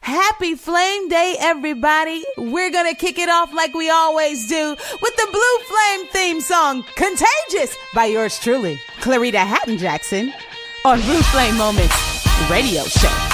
Happy Flame Day, everybody. We're going to kick it off like we always do with the Blue Flame theme song, Contagious, by yours truly, Clareta Haddon Jackson, on Blue Flame Moments Radio Show.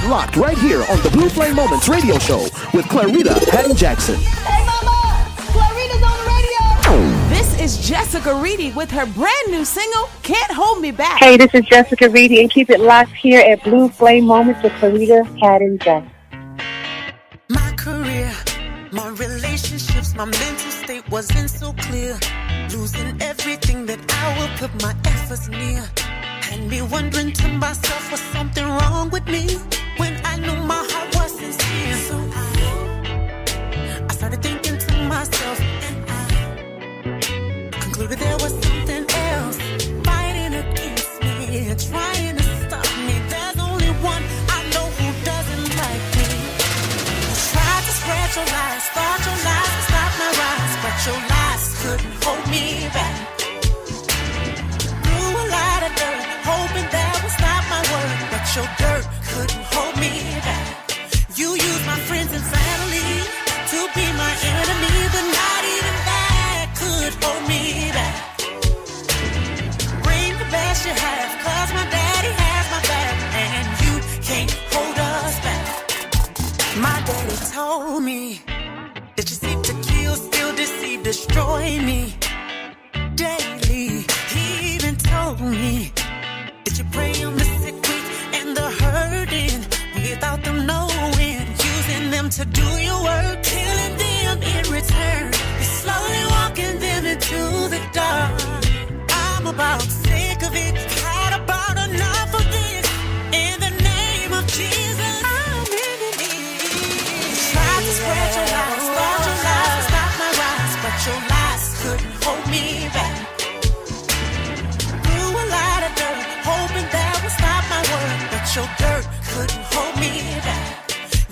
Locked right here on the Blue Flame Moments Radio Show with Clareta Haddon Jackson. Hey, Mama! Clareta's on the radio! This is Jessica Reedy with her brand new single, Can't Hold Me Back. Hey, this is Jessica Reedy, and keep it locked here at Blue Flame Moments with Clareta Haddon Jackson. My career, my relationships, my mental state wasn't so clear. Losing everything that I will put my efforts near. Had me wondering to myself, was something wrong with me? When I knew my heart was sincere. So I started thinking to myself, and I concluded there was something else fighting against me, trying to stop me. There's only one I know who doesn't like me. Who tried to spread your lies, thought your lies would stop my rise, but your lies couldn't hold me back. Threw a lot of dirt, hoping that would stop my word, but your dirt couldn't hold me back. You used my friends and family to be my enemy, but not even that could hold me back. Bring the best you have, 'cause my daddy has my back, and you can't hold us back. My daddy told me that you seek to kill, steal, deceive, destroy me daily. He even told me that you prey on the sick, weak, and the hurting without them knowing, using them to do your work, killing them in return. You're slowly walking them into the dark. I'm about sick of it, had about enough of this. In the name of Jesus, I'm in need. Tried to spread your lies, thought your lies would stop my rise, but your lies couldn't hold me back. Threw a lot of dirt, hoping that would stop my word, but your dirt couldn't hold me back.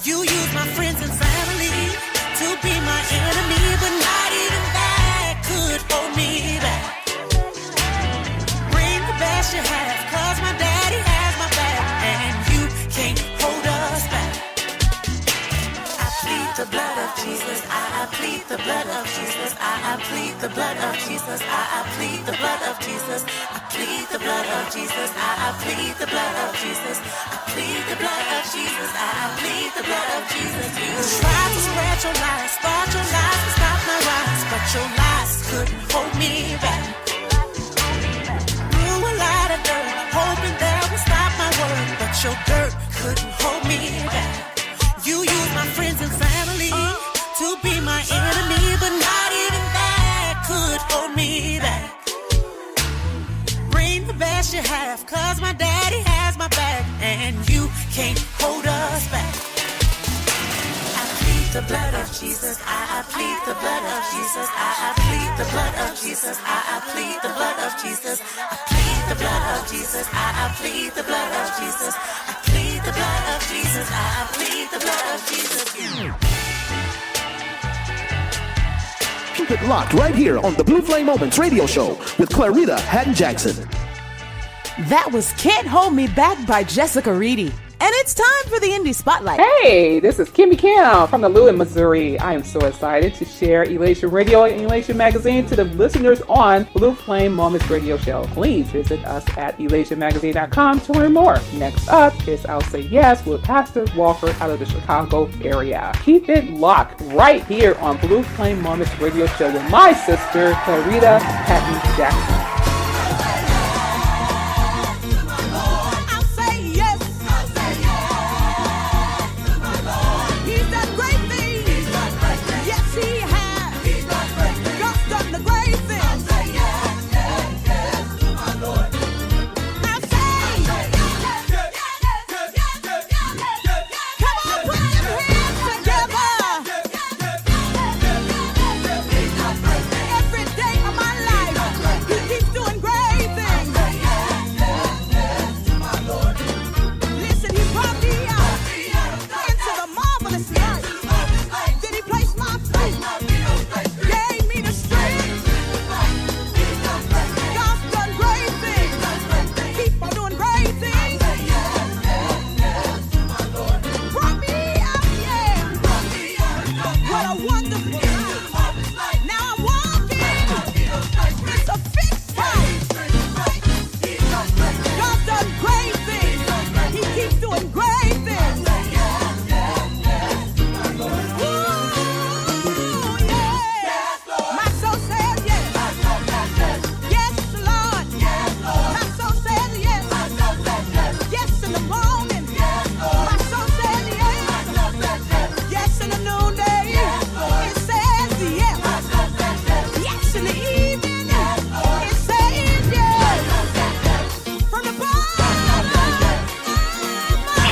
You used my friends and family to be my enemy, but not even that could hold me back. Bring the best you have, 'cause my daddy has my back, and you can't hold us back. I plead the blood of Jesus, I plead the blood of Jesus, I plead the blood of Jesus, I plead the blood of Jesus. I plead the blood of Jesus. I plead the blood of Jesus. I plead the blood of Jesus. I plead the blood of Jesus. You tried to spread your lies, thought your lies would stop my rise, but your lies couldn't hold me back. Threw a lot of dirt, hoping that would stop my word, but your dirt couldn't hold me back. You used my friends and family to be my enemy, but not even that could hold me back. Bring the best you have, 'cause my daddy has my back, and you can't hold us back. I plead the blood of Jesus. I plead the blood of Jesus. I plead the blood of Jesus. I plead the blood of Jesus. I plead the blood of Jesus. I plead the blood of Jesus. I plead the blood of Jesus. I plead the blood of Jesus. Keep it locked right here on the Blue Flame Moments radio show with Clareta Haddon Jackson. That was Can't Hold Me Back by Jessica Reedy. And it's time for the Indie Spotlight. Hey, this is Kimmy Kim from the Lewis, Missouri. I am so excited to share Elation Radio and Elation Magazine to the listeners on Blue Flame Moments Radio Show. Please visit us at elationmagazine.com to learn more. Next up is I'll Say Yes with Pastor Walker out of the Chicago area. Keep it locked right here on Blue Flame Moments Radio Show with my sister, Clareta Haddon Jackson.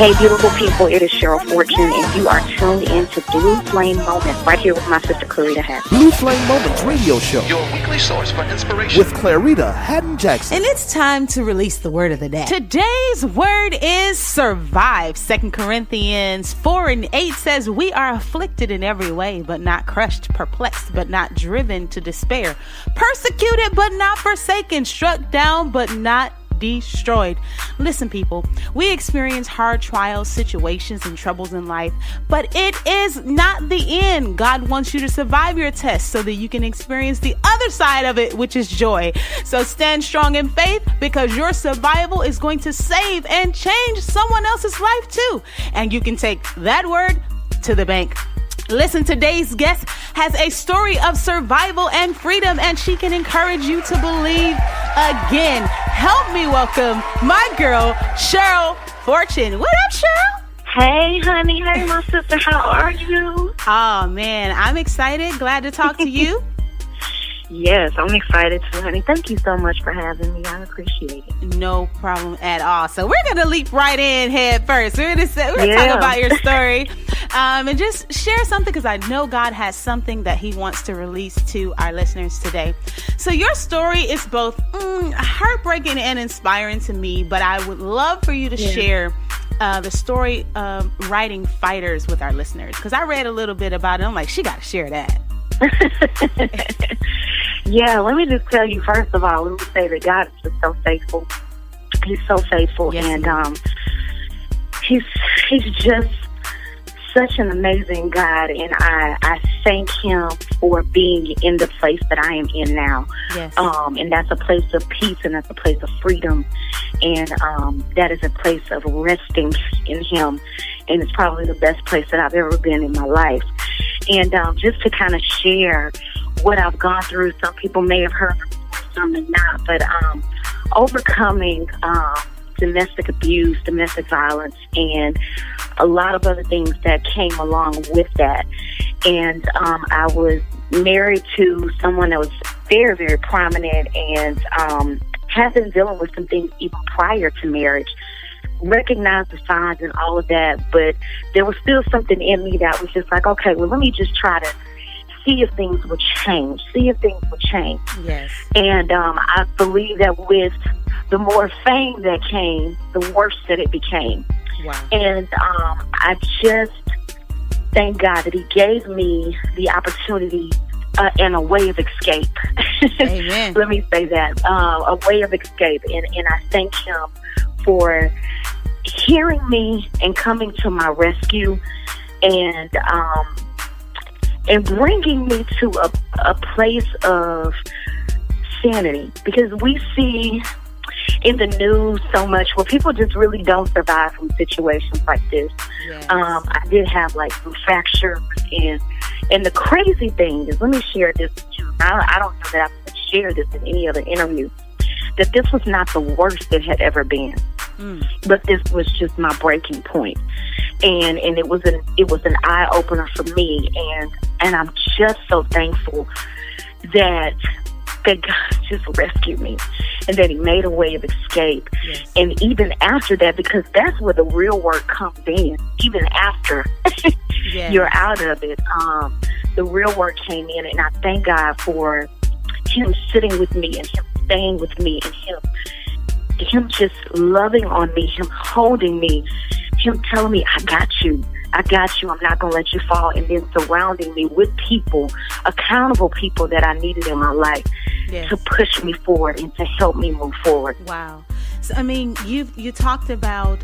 Hey, beautiful people, it is Cheryl Fortune, and you are tuned into Blue Flame Moments right here with my sister Clareta Haddon. Blue Flame Moments radio show. Your weekly source for inspiration. With Clareta Haddon Jackson. And it's time to release the word of the day. Today's word is survive. 2 Corinthians 4:8 says, we are afflicted in every way, but not crushed, perplexed, but not driven to despair, persecuted, but not forsaken, struck down, but not destroyed. Listen, people, we experience hard trials, situations, and troubles in life, but it is not the end. God wants you to survive your test so that you can experience the other side of it, which is joy. So stand strong in faith, because your survival is going to save and change someone else's life too. And you can take that word to the bank. Listen, today's guest has a story of survival and freedom, and she can encourage you to believe again. Help me welcome my girl, Cheryl Fortune. What up, Cheryl? Hey, honey. Hey, my sister. How are you? Oh, man, I'm excited. Glad to talk to you. Yes, I'm excited too, honey. Thank you so much for having me. I appreciate it. No problem at all. So we're going to leap right in head first. We're going to talk about your story and just share something, because I know God has something that he wants to release to our listeners today. So your story is both heartbreaking and inspiring to me, but I would love for you to share the story of writing Fighters with our listeners, because I read a little bit about it. I'm like, she got to share that. Yeah, let me just tell you, first of all, let me say that God is just so faithful. He's so faithful, yes, and he's just such an amazing God, and I thank Him for being in the place that I am in now. Yes. And that's a place of peace, and that's a place of freedom, and that is a place of resting in Him, and it's probably the best place that I've ever been in my life. And just to kind of share what I've gone through, some people may have heard, some may not, but overcoming domestic abuse, domestic violence, and a lot of other things that came along with that. And I was married to someone that was very, very prominent, and had been dealing with some things even prior to marriage. Recognized the signs and all of that, but there was still something in me that was just like, okay, well, let me just try to see if things would change. Yes. And I believe that with the more fame that came, the worse that it became. Wow. And I just thank God that He gave me the opportunity and a way of escape. Amen. Let me say that. A way of escape. And I thank Him for hearing me and coming to my rescue, and bringing me to a place of sanity. Because we see in the news so much where people just really don't survive from situations like this. Yes. I did have like some fractures, and the crazy thing is, let me share this with you. I don't know that I've shared this in any other interview, that this was not the worst it had ever been. But this was just my breaking point, and it was an eye opener for me, and I'm just so thankful that God just rescued me, and that He made a way of escape. Yes. And even after that, because that's where the real work comes in, even after Yes. you're out of it, the real work came in, and I thank God for Him sitting with me, and Him staying with me, and Him just loving on me, Him holding me, Him telling me, I got you, I'm not going to let you fall, and then surrounding me with people, accountable people that I needed in my life. Yes. To push me forward and to help me move forward. Wow. So, I mean, you talked about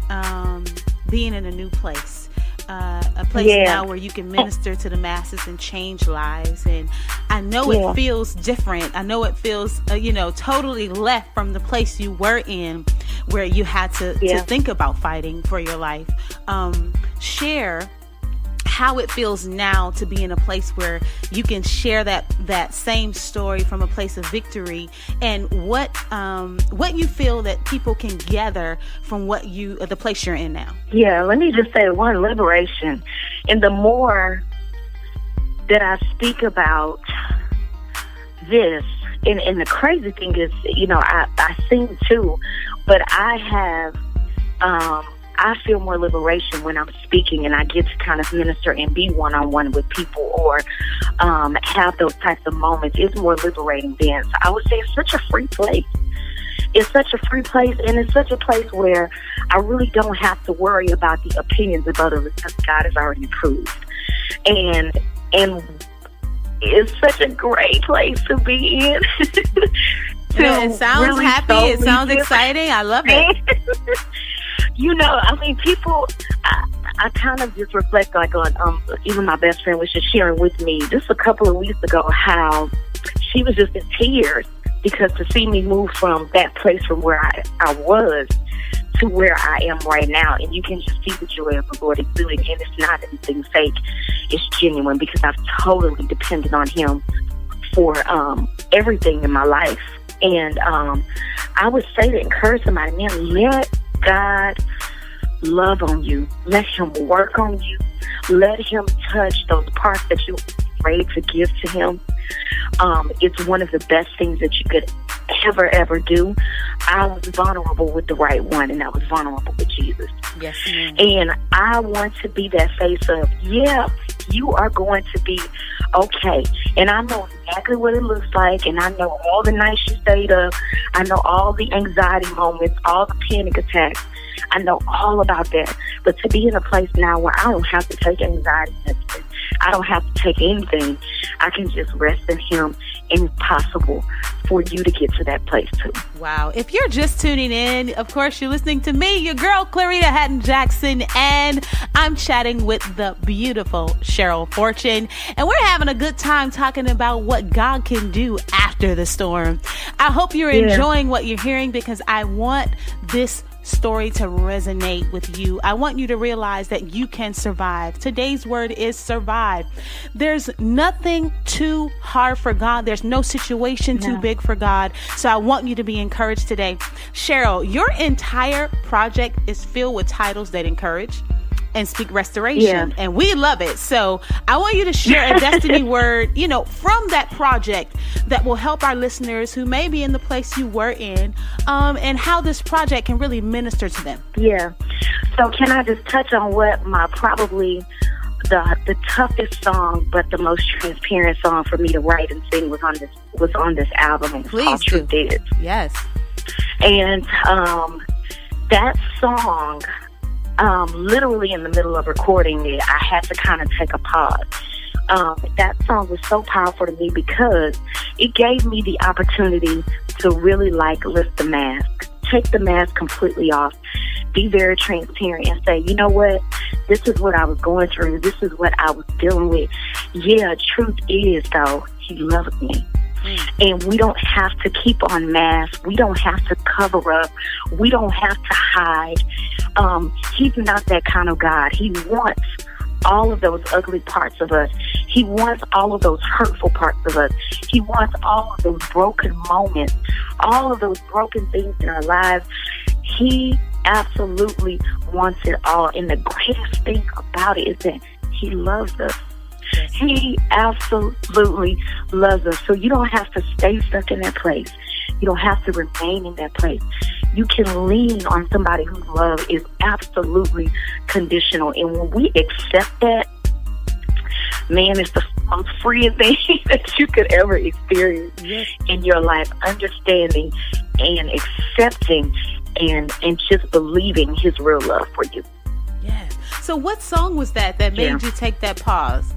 being in a new place. A place now where you can minister to the masses and change lives. And I know it feels different. I know it feels, totally left from the place you were in, where you had to think about fighting for your life. Share how it feels now to be in a place where you can share that same story from a place of victory, and what you feel that people can gather from the place you're in now. Yeah, let me just say one, liberation. And the more that I speak about this, and the crazy thing is, I sing too, but I feel more liberation when I'm speaking, and I get to kind of minister and be one-on-one with people, or have those types of moments. It's more liberating then. So I would say it's such a free place. It's such a free place, and it's such a place where I really don't have to worry about the opinions of others, because God has already approved. And it's such a great place to be in. It sounds really happy. It sounds exciting. I love it. People, I kind of just reflect like on, even my best friend was just sharing with me just a couple of weeks ago how she was just in tears, because to see me move from that place from where I was to where I am right now, and you can just see the joy of the Lord is doing, and it's not anything fake, it's genuine, because I've totally depended on Him for everything in my life. And I would say to encourage somebody, man, let God love on you. Let Him work on you. Let Him touch those parts that you're afraid to give to Him. It's one of the best things that you could ever do. I was vulnerable with the right one, and I was vulnerable with Jesus. Yes, ma'am. And I want to be that face of, you are going to be okay. And I know exactly what it looks like, and I know all the nights you stayed up. I know all the anxiety moments, all the panic attacks. I know all about that. But to be in a place now where I don't have to take anxiety medicine, I don't have to take anything. I can just rest in Him impossible for you to get to that place too. Wow. If you're just tuning in, of course, you're listening to me, your girl, Clareta Haddon Jackson, and I'm chatting with the beautiful Cheryl Fortune, and we're having a good time talking about what God can do after the storm. I hope you're enjoying what you're hearing, because I want this story to resonate with you. I want you to realize that you can survive. Today's word is survive. There's nothing too hard for God. There's no situation too big for God. So I want you to be encouraged today. Cheryl, your entire project is filled with titles that encourage and speak restoration. And we love it. So I want you to share a destiny word, from that project that will help our listeners who may be in the place you were in, and how this project can really minister to them. Yeah. So can I just touch on what my probably the toughest song, but the most transparent song for me to write and sing was on this album, and it's called Truth Is. Yes. And that song, literally in the middle of recording it, I had to kind of take a pause. That song was so powerful to me because it gave me the opportunity to really lift the mask, take the mask completely off, be very transparent and say, you know what, this is what I was going through. This is what I was dealing with. Yeah, truth is, though, he loves me. And we don't have to keep on masks. We don't have to cover up. We don't have to hide. He's not that kind of God. He wants all of those ugly parts of us. He wants all of those hurtful parts of us. He wants all of those broken moments, all of those broken things in our lives. He absolutely wants it all. And the greatest thing about it is that he loves us. He absolutely loves us. So you don't have to stay stuck in that place. You don't have to remain in that place. You can lean on somebody whose love is absolutely conditional. And when we accept that, man, it's the most freeing thing that you could ever experience in your life. Understanding and accepting and just believing his real love for you. Yes. So what song was that made you take that pause?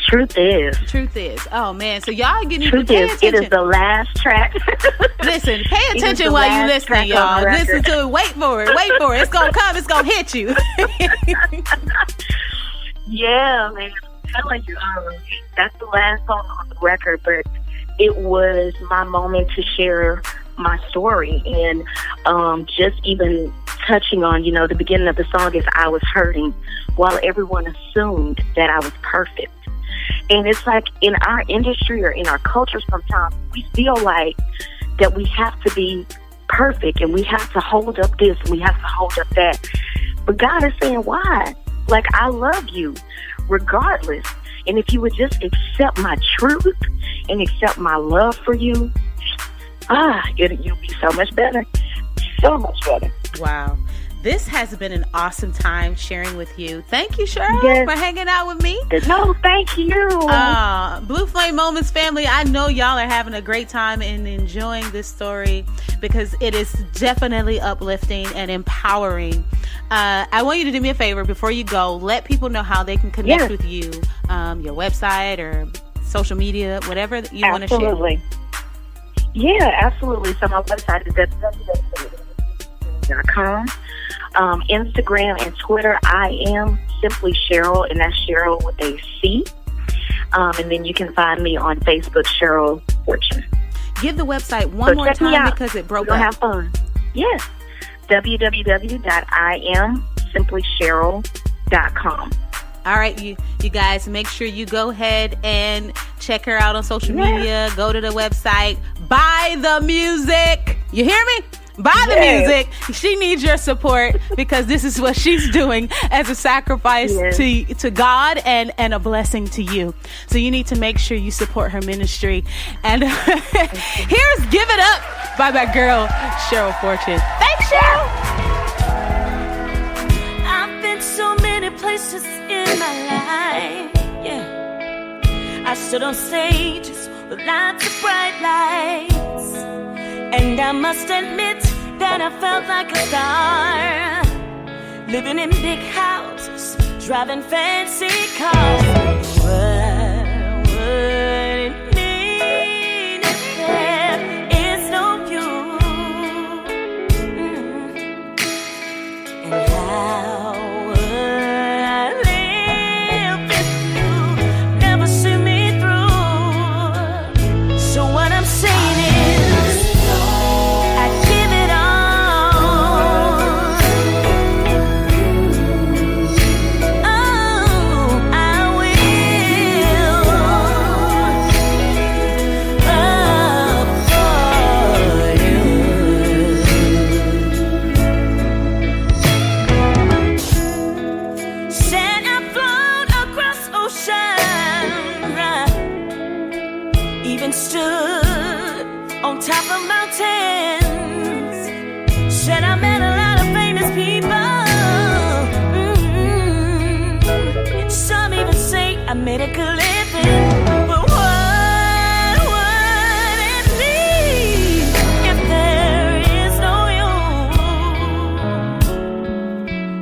Truth Is. Truth Is. Oh, man. So y'all need to Truth pay is, attention. It is the last track. Listen, pay attention while you listening, y'all. Listen to it. Wait for it. Wait for it. It's going to come. It's going to hit you. Yeah, man. I'm telling you, that's the last song on the record, but it was my moment to share my story. And just even touching on, the beginning of the song is I was hurting while everyone assumed that I was perfect. And it's like in our industry or in our culture sometimes we feel like that we have to be perfect and we have to hold up this and we have to hold up that. But God is saying, why? I love you regardless. And if you would just accept my truth and accept my love for you, you'll be so much better. So much better. Wow. This has been an awesome time sharing with you. Thank you, Cheryl, for hanging out with me. No, thank you. Blue Flame Moments family, I know y'all are having a great time and enjoying this story because it is definitely uplifting and empowering. I want you to do me a favor before you go. Let people know how they can connect with you, your website or social media, whatever you want to share. Absolutely. Yeah, absolutely. So my website is www.com. Instagram and Twitter, I am simply Cheryl, and that's Cheryl with a C. And then you can find me on Facebook, Cheryl Fortune. Give the website one more time because it broke up. Have fun. Yes. www.IamSimplyCheryl.com. All right, you guys, make sure you go ahead and check her out on social media. Go to the website. Buy the music. You hear me? Buy the music. She needs your support because this is what she's doing as a sacrifice to God and a blessing to you. So you need to make sure you support her ministry. And here's Give It Up by my girl, Cheryl Fortune. Thanks, Cheryl. I've been so many places in my life. Yeah. I stood on stages with lots of bright lights. And I must admit that I felt like a star, living in big houses, driving fancy cars. What would it mean Said I met a lot of famous people. Some even say I made a good living. But what would it be if there is no you?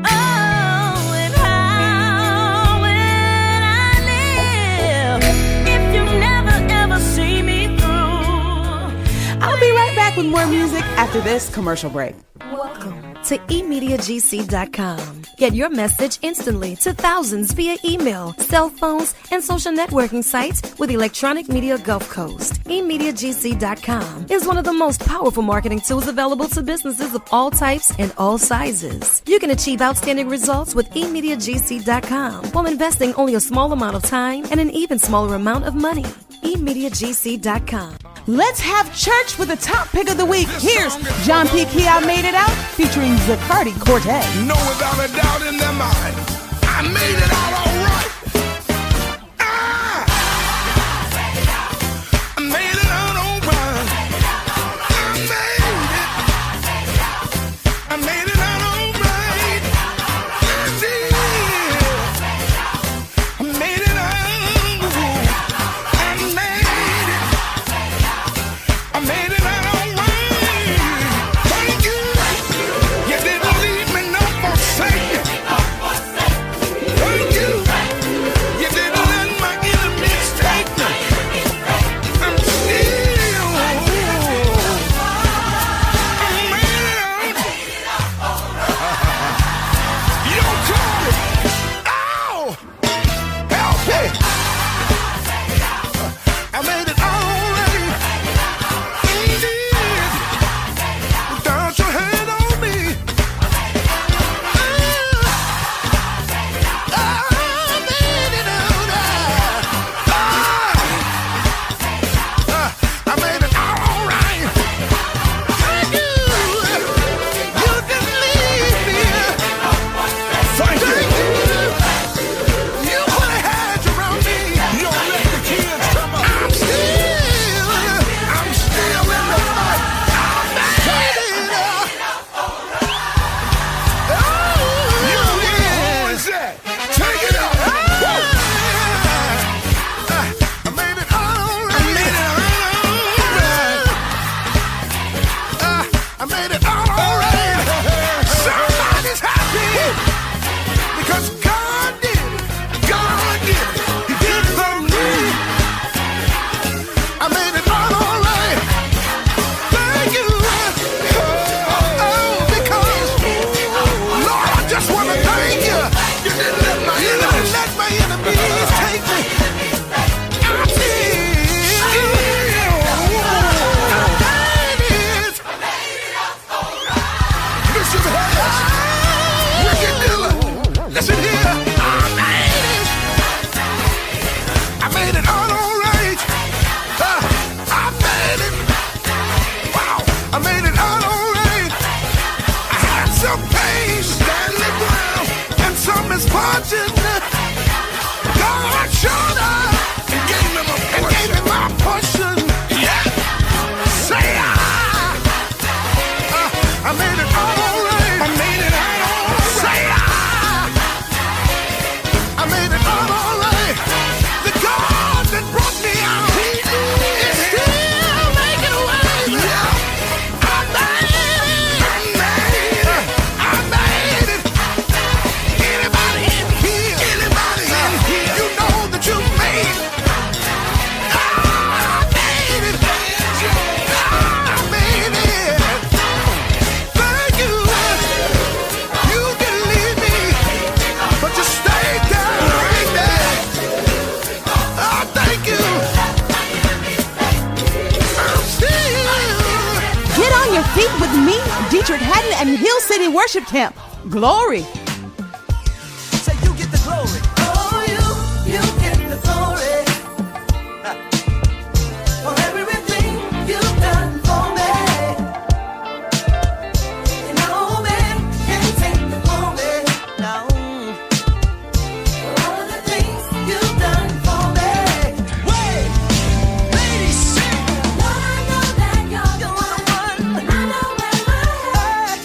Oh, and how will I live if you never ever see me through? I'll be right back with more music after this commercial break. Welcome to eMediaGC.com. Get your message instantly to thousands via email, cell phones, and social networking sites with Electronic Media Gulf Coast. eMediaGC.com is one of the most powerful marketing tools available to businesses of all types and all sizes. You can achieve outstanding results with eMediaGC.com while investing only a small amount of time and an even smaller amount of money. eMediaGC.com. Let's have church with the top pick of the week. Here's John P. Key, I Made It Out, featuring Zacardi Cortez. Know without a doubt in their mind, I made it out all right. I made it out all right. I made it out all right. I did. I made it out. I made it out all right. Thank you. You didn't leave me no forsake me. Thank you. You didn't let my enemies take me. I'm still. I made it out. You don't call it. Ow! Help me. I made it all right. Without your hand on me, I made it out. I made it out all right. Thank you. You didn't leave me. Thank you. You put a hedge around me. You don't let the kids come up. I'm still in the fight. I made it out. You is that? Take it out. I made it all right. I made it all right. Somebody's happy because God did it. God did it. He did it for me. I made it all right. Thank you. Oh, because, Lord, I just want to thank you. You didn't let my enemies take me. I did. I made it. Listen here. Wicked dealer. Listen here. I made it. I made it all right. I made it. Wow. I made it all right. I had some pain standing the ground and some misfortune. God showed up and gave me my portion. Yeah. Say I made it all right. I made it all right. Say I made it all right. The God that brought me out is still making a way. Yeah. I made it. I made it. Anybody in here? You know that you made it. I made it. I made it. Thank you. You didn't leave me, but you stayed there right there. Oh, thank you. I'm still. Get on your feet with me, Dietrich Haddon, and Hill City Worship Camp. Glory. Say you get the glory. Oh, you get the glory. For everything you've done for me. And no man can take the glory. No. For all of the things you've done for me. Wait, ladies, sing. Lord, I know that you're the one. I know where my heart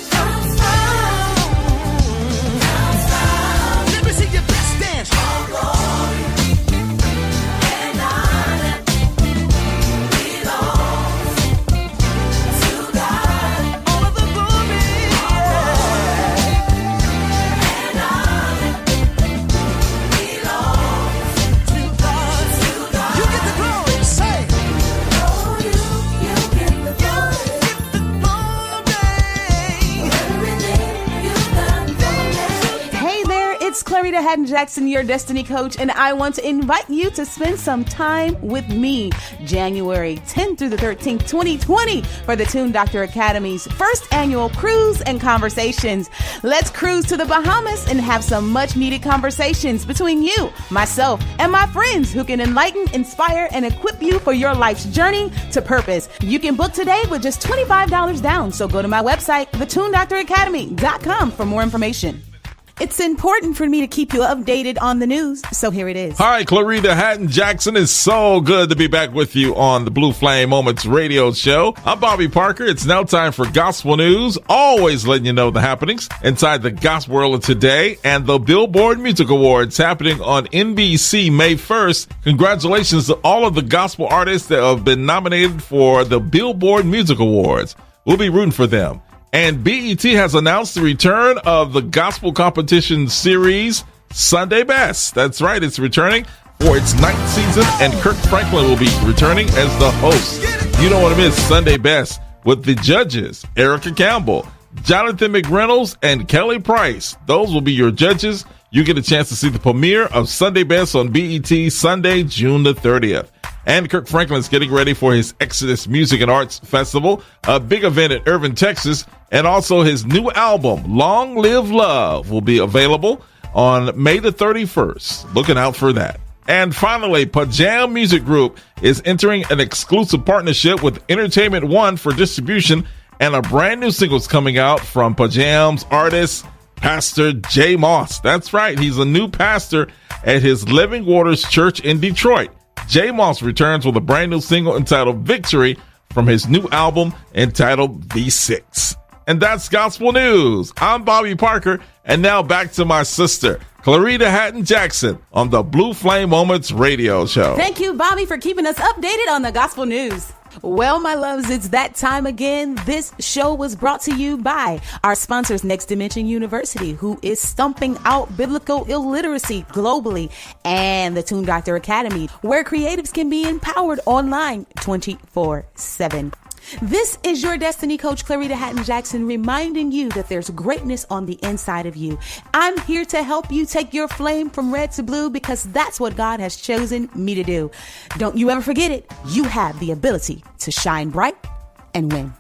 Clareta Haddon Jackson, your Destiny Coach, and I want to invite you to spend some time with me January 10th through the 13th, 2020 for the Tune Doctor Academy's first annual Cruise and Conversations. Let's cruise to the Bahamas and have some much needed conversations between you, myself, and my friends who can enlighten, inspire, and equip you for your life's journey to purpose. You can book today with just $25 down, so go to my website, thetunedoctoracademy.com for more information. It's important for me to keep you updated on the news, so here it is. Hi, Clareta Haddon Jackson. It's so good to be back with you on the Blue Flame Moments radio show. I'm Bobby Parker. It's now time for Gospel News, always letting you know the happenings inside the gospel world of today, and the Billboard Music Awards happening on NBC May 1st. Congratulations to all of the gospel artists that have been nominated for the Billboard Music Awards. We'll be rooting for them. And BET has announced the return of the gospel competition series, Sunday Best. That's right, it's returning for its 9th season, and Kirk Franklin will be returning as the host. You don't want to miss Sunday Best with the judges, Erica Campbell, Jonathan McReynolds, and Kelly Price. Those will be your judges. You get a chance to see the premiere of Sunday Best on BET Sunday, June the 30th. And Kirk Franklin's getting ready for his Exodus Music and Arts Festival, a big event in Irving, Texas, and also his new album, Long Live Love, will be available on May the 31st. Looking out for that. And finally, Pajam Music Group is entering an exclusive partnership with Entertainment One for distribution, and a brand new single is coming out from Pajam's artist, Pastor Jay Moss. That's right, he's a new pastor at his Living Waters Church in Detroit. Jay Moss returns with a brand new single entitled Victory from his new album entitled V6. And that's Gospel News. I'm Bobby Parker, and now back to my sister, Clareta Haddon Jackson, on the Blue Flame Moments radio show. Thank you, Bobby, for keeping us updated on the Gospel News. Well, my loves, it's that time again. This show was brought to you by our sponsors, Next Dimension University, who is stumping out biblical illiteracy globally, and the Tune Doctor Academy, where creatives can be empowered online 24/7. This is your Destiny Coach, Clareta Haddon Jackson, reminding you that there's greatness on the inside of you. I'm here to help you take your flame from red to blue, because that's what God has chosen me to do. Don't you ever forget it. You have the ability to shine bright and win.